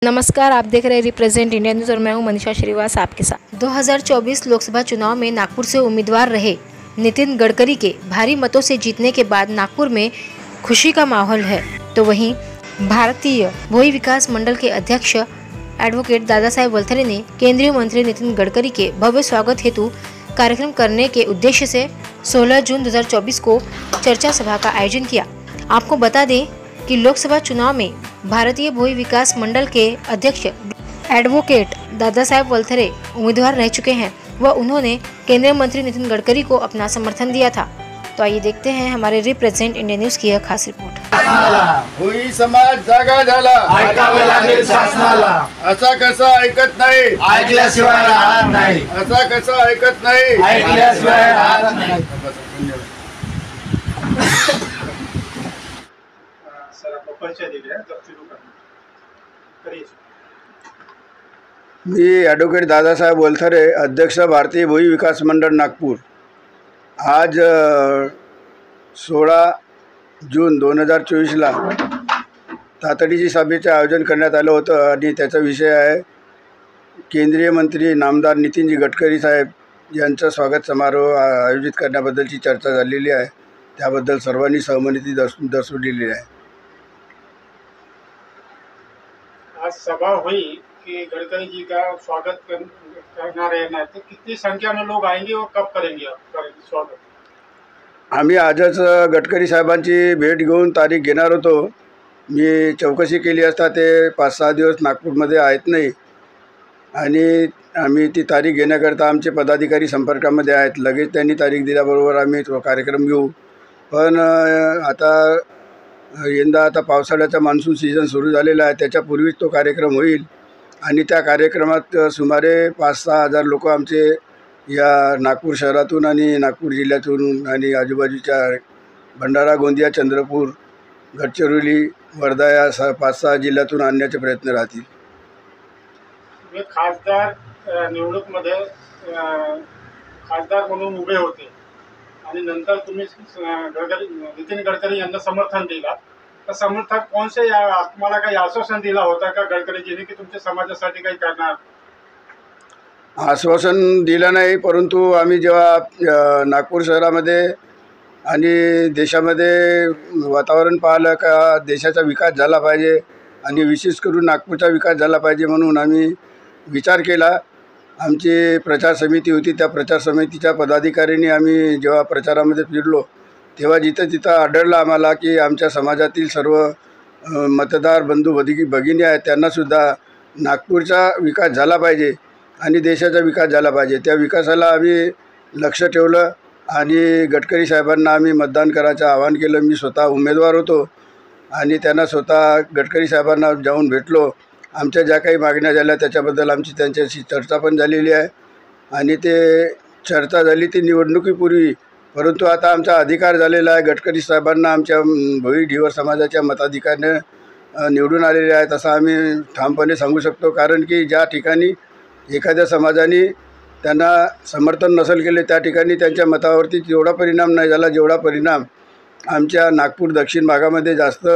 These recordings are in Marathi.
नमस्कार, आप देख रहे हैं रिप्रेजेंट इंडिया न्यूज़ और मैं हूं मनीषा श्रीवास आपके साथ। 2024 लोकसभा चुनाव में नागपुर से उम्मीदवार रहे नितिन गडकरी के भारी मतों से जीतने के बाद नागपुर में खुशी का माहौल है। तो वहीं भारतीय भूमि विकास मंडल के अध्यक्ष एडवोकेट दादा साहेब वलथरे ने केंद्रीय मंत्री नितिन गडकरी के भव्य स्वागत हेतु कार्यक्रम करने के उद्देश्य से 16 जून 2024 को चर्चा सभा का आयोजन किया। आपको बता दें कि लोकसभा चुनाव में भारतीय भूमि विकास मंडल के अध्यक्ष एडवोकेट दादा साहेब वलथरे उम्मीदवार रह चुके हैं व उन्होंने केंद्रीय मंत्री नितिन गडकरी को अपना समर्थन दिया था। तो आइए देखते हैं हमारे रिप्रेजेंट इंडिया न्यूज़ की यह खास रिपोर्ट। भुई समाज जागा झाला, ऐकावे लागेल शासनाला, असा कसा ऐकत नाही, ऐकल्याशिवाय राहत नाही, असा कसा ऐकत नाही, ऐकल्याशिवाय राहत नाही। मी ॲडव्होकेट दादासाहेब वलथरे, अध्यक्ष भारतीय भूमि विकास मंडळ नागपूर। आज 16 जून 2024ला तातडीची सभेचे आयोजन करण्यात आलं होतं आणि त्याचा विषय आहे केंद्रीय मंत्री नामदार नितीनजी गडकरी साहेब यांचा स्वागत समारोह आयोजित करण्याबद्दलची चर्चा झालेली आहे। त्याबद्दल सर्वांनी सहमती दर्शवलेली आहे। आज सभा हुई कि गडकरी जी का स्वागत करना रहना है, तो कितनी संख्या में लोग आएंगे और कब करेंगे स्वागत? आम्ही आजच गडकरी साहेबांची भेट घेऊन तारीख घेणार होतो। मी चौकशी केली असता ते 5-6 दिवस नागपूरमध्ये आहेत नाही आणि आम्ही ती तारीख घेण्याकरता आमचे पदाधिकारी संपर्कामध्ये आहेत। लगेच त्यांनी तारीख दिल्याबरोबर आम्ही तो कार्यक्रम घेऊ। पण आता पावसाळ्याचा मान्सून सीझन सुरू झालेला आहे, त्याच्यापूर्वीच तो कार्यक्रम होईल आणि त्या कार्यक्रमात सुमारे 5-6 हजार लोक आमचे या नागपूर शहरातून आणि नागपूर जिल्ह्यातून आणि आजूबाजूच्या भंडारा, गोंदिया, चंद्रपूर, गडचिरोली, वर्धा या 5-6 जिल्ह्यातून आणण्याचे प्रयत्न राहतील। खासदार निवडणूकमध्ये खासदार म्हणून उभे होते आणि नंतर तुम्ही नितीन गडकरी यांना समर्थन दिला, तर समर्थक कोण से तुम्हाला काही आश्वासन दिला होता का गडकरीजीने की तुमच्या समाजासाठी काही करणार? आश्वासन दिलं नाही, परंतु आम्ही जेव्हा नागपूर शहरामध्ये आणि देशामध्ये वातावरण पाहिलं का देशाचा विकास झाला पाहिजे आणि विशेष करून नागपूरचा विकास झाला पाहिजे म्हणून आम्ही विचार केला। आमची प्रचार समिती होती, त्या प्रचार समितीच्या पदाधिकाऱ्यांनी आम्ही जेव्हा प्रचारामध्ये फिरलो तेव्हा जिथं आढळलं आम्हाला की आमच्या समाजातील सर्व मतदार बंधू भगिनी आहेत, त्यांनासुद्धा नागपूरचा विकास झाला पाहिजे आणि देशाचा विकास झाला पाहिजे। त्या विकासाला आम्ही लक्ष ठेवलं आणि गडकरी साहेबांना आम्ही मतदान करायचं आवाहन केलं। मी स्वतः उमेदवार होतो आणि त्यांना स्वतः गडकरी साहेबांना जाऊन भेटलो। आमच्या ज्या काही मागण्या झाल्या त्याच्याबद्दल आमची त्यांच्याशी चर्चा पण झालेली आहे आणि ते चर्चा झाली ती निवडणुकीपूर्वी, परंतु आता आमचा अधिकार झालेला आहे। गडकरी साहेबांना आमच्या भोई ढिवर समाजाच्या मताधिकाऱ्याने निवडून आलेले आहेत असं आम्ही ठामपणे सांगू शकतो। कारण की ज्या ठिकाणी एखाद्या समाजाने त्यांना समर्थन नसेल केले त्या ठिकाणी त्यांच्या मतावरती जेवढा परिणाम नाही झाला जेवढा परिणाम आमच्या नागपूर दक्षिण भागामध्ये जास्त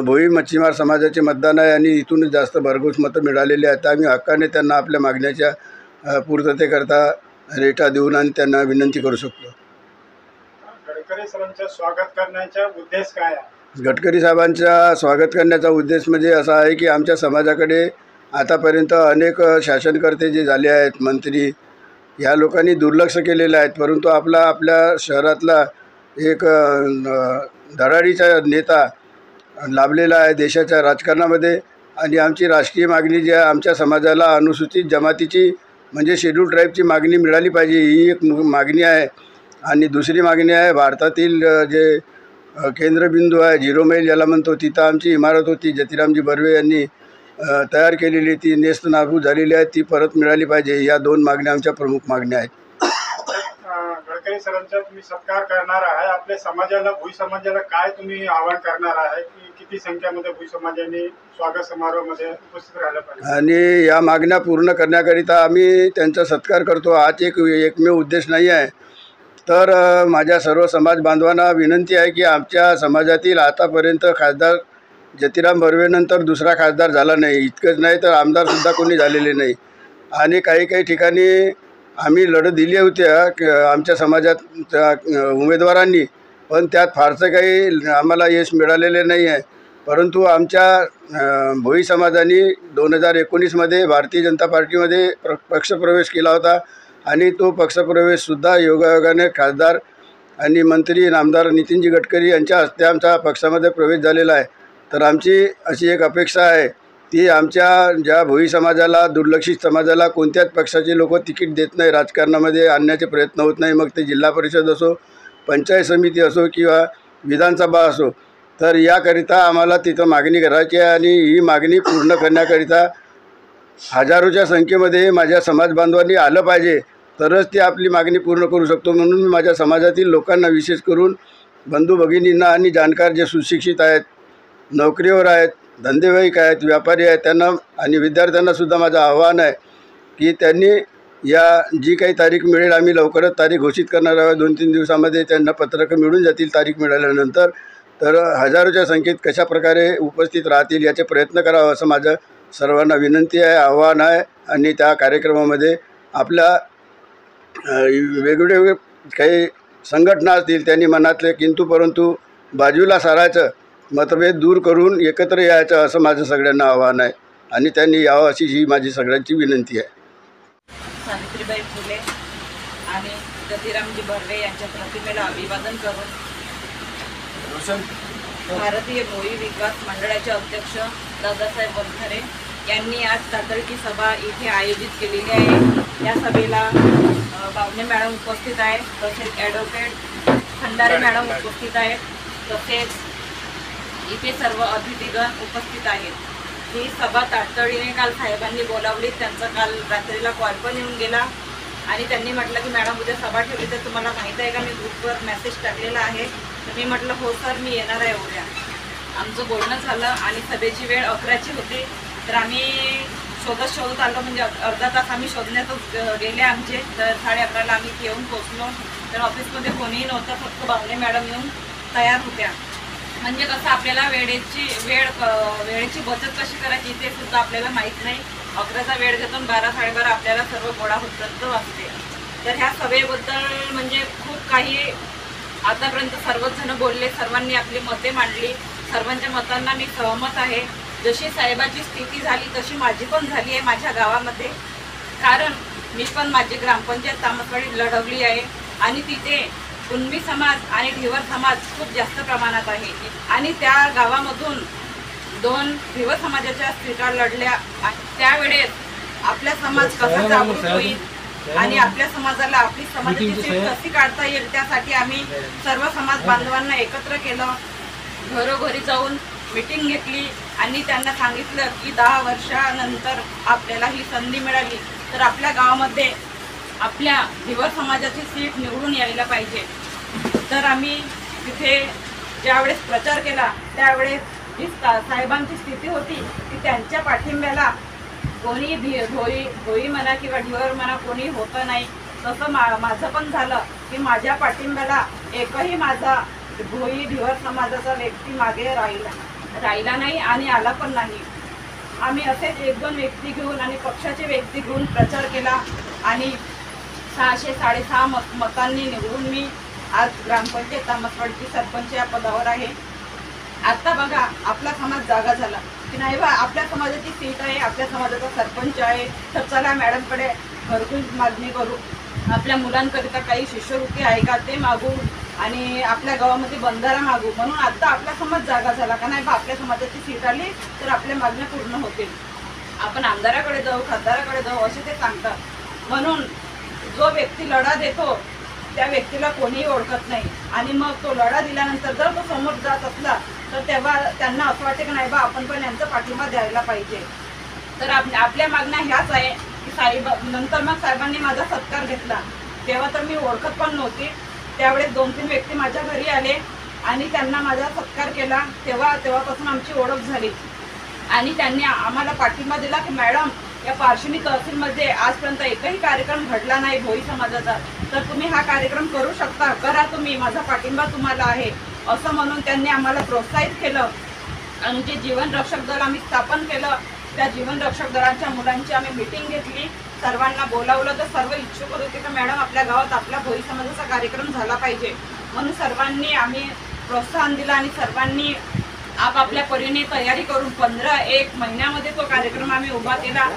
भोई मच्छीमार समाजाचे मतदान आहे आणि इथूनच जास्त भरघोस मतं मिळालेली आहेत। आम्ही हक्काने त्यांना आपल्या मागण्याच्या पूर्ततेकरता रेटा देऊन आणि त्यांना विनंती करू शकतो। गडकरी साहेबांचं स्वागत करण्याचा उद्देश काय आहे? गडकरी साहेबांचा स्वागत करण्याचा उद्देश म्हणजे असा आहे की आमच्या समाजाकडे आतापर्यंत अनेक शासनकर्ते जे झाले आहेत, मंत्री, या लोकांनी दुर्लक्ष केलेलं आहे, परंतु आपल्या शहरातला एक धडाडीचा नेता लाभलेला आहे देशाच्या राजकारणामध्ये आणि आमची राजकीय मागणी जी आहे आमच्या समाजाला अनुसूचित जमातीची म्हणजे शेड्यूल ट्राईबची मागणी मिळाली पाहिजे ही एक मागणी आहे। आणि दुसरी मागणी आहे भारतातील जे केंद्रबिंदू आहे 0 मैल ज्याला म्हणतो तिथं आमची इमारत होती जतिरामजी बर्वे यांनी तयार केलेली, ती नेस्तनाबूत झालेली आहे, ती परत मिळाली पाहिजे। या 2 मागण्या आमच्या प्रमुख मागण्या आहेत। गडकरी सरांचा तुम्ही सत्कार करणार आहे, आपल्या समाजाला भुई समाजाला काय तुम्ही आवाहन करणार आहे की किती संख्यामध्ये भुई समाजाने स्वागत समारोहामध्ये उपस्थित राहिलं पाहिजे? आणि या मागण्या पूर्ण करण्याकरिता आम्ही त्यांचा सत्कार करतो। आज एकमेव उद्देश नाही आहे, तर माझ्या सर्व समाज बांधवांना विनंती आहे की आमच्या समाजातील आतापर्यंत खासदार ज्योतिराम बर्वेनंतर दुसरा खासदार झाला नाही. इतकंच नाही तर आमदारसुद्धा कोणी झालेले नाही. आणि काही काही ठिकाणी आम्ही लढत दिली होत्या आमच्या समाजाच्या उमेदवारांनी, पण त्यात फारसं काही आम्हाला यश मिळालेले नाही आहे. परंतु आमच्या भोई समाजाने 2019मध्ये भारतीय जनता पार्टीमध्ये पक्षप्रवेश केला होता आणि तो पक्षप्रवेशसुद्धा योगायोगाने खासदार आणि मंत्री आमदार नितीनजी गडकरी यांच्या हस्ते आमच्या पक्षामध्ये प्रवेश झालेला आहे. तर आमची अशी एक अपेक्षा आहे ती आमच्या ज्या भोई समाजाला, दुर्लक्षित समाजाला कोणत्याच पक्षाचे लोक तिकीट देत नाही, राजकारणामध्ये आणण्याचे प्रयत्न होत नाही, मग ते जिल्हा परिषद असो, पंचायत समिती असो किंवा विधानसभा असो. तर याकरिता आम्हाला तिथं मागणी करायची आहे आणि ही मागणी पूर्ण करण्याकरिता हजारोच्या संख्येमध्ये माझ्या समाज बांधवांनी आलं पाहिजे, तरच ती आपली मागणी पूर्ण करू शकतो. म्हणून मी माझ्या समाजातील लोकांना, विशेष करून बंधू भगिनींना आणि जाणकार जे सुशिक्षित आहेत, नोकरीवर आहेत, धंदेवाईक आहेत, व्यापारी आहेत, त्यांना आणि विद्यार्थ्यांनासुद्धा माझं आव्हान आहे की त्यांनी या जी काही तारीख मिळेल, आम्ही लवकरच तारीख घोषित करणार आहोत. 2-3 दिवसामध्ये त्यांना पत्रकं मिळून जातील तारीख मिळाल्यानंतर. तर हजारोच्या संख्येत कशाप्रकारे उपस्थित राहतील याचे प्रयत्न करावं असं माझं सर्वांना विनंती आहे, आव्हान आहे. आणि त्या कार्यक्रमामध्ये आपल्या वेगवेगळे काही संघटना असतील त्यांनी मनातले किंतु परंतु बाजूला सारायचं, मतभेद दूर करून एकत्र यायचं असं माझं सगळ्यांना आव्हान आहे आणि त्यांनी यावं अशी ही माझी सगळ्यांची विनंती आहे. सावित्रीबाई फुले आणि ज्योतिरामजी बर्वे यांच्या प्रतिमेला अभिवादन करून भारतीय भोई विकास मंडळाचे अध्यक्ष दादासाहेब वनखरे यांनी आज तातडकी सभा इथे आयोजित केलेली आहे. या सभेला बावणे मॅडम उपस्थित आहेत, तसेच ॲडव्होकेट खंडारे मॅडम उपस्थित आहेत, तसेच इथे सर्व अतिथीगण उपस्थित आहेत. ही सभा तातडीने काल साहेबांनी बोलावली. त्यांचा काल रात्रीला कॉल पण येऊन गेला आणि त्यांनी म्हटलं की मॅडम उद्या सभा ठेवली तर तुम्हाला माहीत आहे का, मी ग्रुपवर मेसेज टाकलेला आहे. तर मी म्हटलं हो सर, मी येणार आहे उद्या. आमचं बोलणं झालं आणि सभेची वेळ 11ची होती. तर आम्ही शोधत आलो, म्हणजे अर्धा तास आम्ही शोधण्यातच गेले आमचे. तर 11:30ला आम्ही येऊन पोचलो. तर ऑफिसमध्ये कोणीही नव्हतं, फक्त बावणे मॅडम येऊन तयार होत्या. म्हणजे कसं आपल्याला वेळेची बचत कशी करायची ते सुद्धा आपल्याला माहीत नाही. 11चा वेळ घेतो, 12-12:30 आपल्याला सर्व गोळा होत वाजते. तर ह्या सभेबद्दल म्हणजे खूप काही आतापर्यंत सर्वच जण बोलले, सर्वांनी आपली मते मांडली. सर्वांच्या मतांना मी सहमत आहे. जशी साहेबाची स्थिती झाली तशी माझी पण झाली आहे माझ्या गावामध्ये. कारण मी पण माझी ग्रामपंचायत तामसवाडी लढवली आहे आणि तिथे कुणबी समाज आणि ढिवर समाज खूप जास्त प्रमाणात आहे. आणि त्या गावामधून 2 ढिवर समाजाच्या सीटा लढल्या. त्यावेळेस आपला समाज कसा जागृत होईल आणि आपल्या समाजाला आपली समाजाची सीट कशी काढता येईल, त्यासाठी आम्ही सर्व समाज बांधवांना एकत्र केलं. घरोघरी जाऊन मीटिंग घेतली आणि त्यांना सांगितलं की 10 वर्षानंतर आपल्याला ही संधी मिळाली तर आपल्या गावामध्ये आपल्या ढिवर समाजाची सीट निवडून यायला पाहिजे. तर आम्ही तिथे ज्यावेळेस प्रचार केला त्यावेळेस जी साहेबांची स्थिती होती की त्यांच्या पाठिंब्याला कोणी भोई म्हणा किंवा ढिवर म्हणा कोणी होतं नाही. तसं माझं पण झालं की माझ्या पाठिंब्याला एकही माझा भोई ढिवर समाजाचा व्यक्ती मागे राहिला नाही आणि आला पण नाही. आम्ही असेच 1-2 व्यक्ती घेऊन आणि पक्षाचे व्यक्ती घेऊन प्रचार केला आणि 606 मतांनी निवडून मी आज ग्रामपंचायत तामसवाडीची सरपंच या पदावर आहे. आता बघा आपला समाज जागा झाला की नाही बा, आपल्या समाजाची सीट आहे, आपल्या समाजाचा सरपंच आहे, तर चला मॅडमकडे घरकुल मागणी करू, आपल्या मुलांकरिता काही शिष्यवृत्ती आहे का ते मागू आणि आपल्या गावामध्ये बंधारा मागू. म्हणून आता आपला समाज जागा झाला का नाही बा, आपल्या समाजाची सीट आली तर आपल्या मागण्या पूर्ण होतील. आपण आमदाराकडे जाऊ, खासदाराकडे जाऊ असे ते सांगतात. म्हणून जो व्यक्ती लढा देतो त्या व्यक्तीला कोणीही ओळखत नाही आणि मग तो लढा दिल्यानंतर जर तो समोर जात असला तर तेव्हा त्यांना असं वाटते की नाही बा आपण पण यांचा पाठिंबा द्यायला पाहिजे. तर आपल्या मागण्या ह्याच आहे की नंतर मग साहेबांनी माझा सत्कार घेतला. तेव्हा तर मी ओळखत पण नव्हती. त्यावेळेस 2-3 व्यक्ती माझ्या घरी आले आणि त्यांना माझा सत्कार केला. तेव्हापासून आमची ओळख झाली आणि त्यांनी आम्हाला पाठिंबा दिला की मॅडम या पारशिवनी तहसीलमध्ये आजपर्यंत एकही कार्यक्रम घडला नाही भोई समाजाचा, तर तुम्ही हा कार्यक्रम करू शकता, करा तुम्ही, माझा पाठिंबा तुम्हाला आहे असं म्हणून त्यांनी आम्हाला प्रोत्साहित केलं. आणि जे जीवन रक्षक दल आम्ही स्थापन केलं, त्या जीवन रक्षक दलाच्या मुलांची आम्ही मीटिंग घेतली, सर्वांना बोलावलं. तर सर्व इच्छुक होते की मॅडम आपल्या गावात आपला भोई समाजाचा कार्यक्रम झाला पाहिजे, म्हणून सर्वांनी आम्ही प्रोत्साहन दिलं आणि सर्वांनी आपापल्या परीने तयारी करून 15-1 महिन्यामध्ये तो कार्यक्रम आम्ही उभा केला.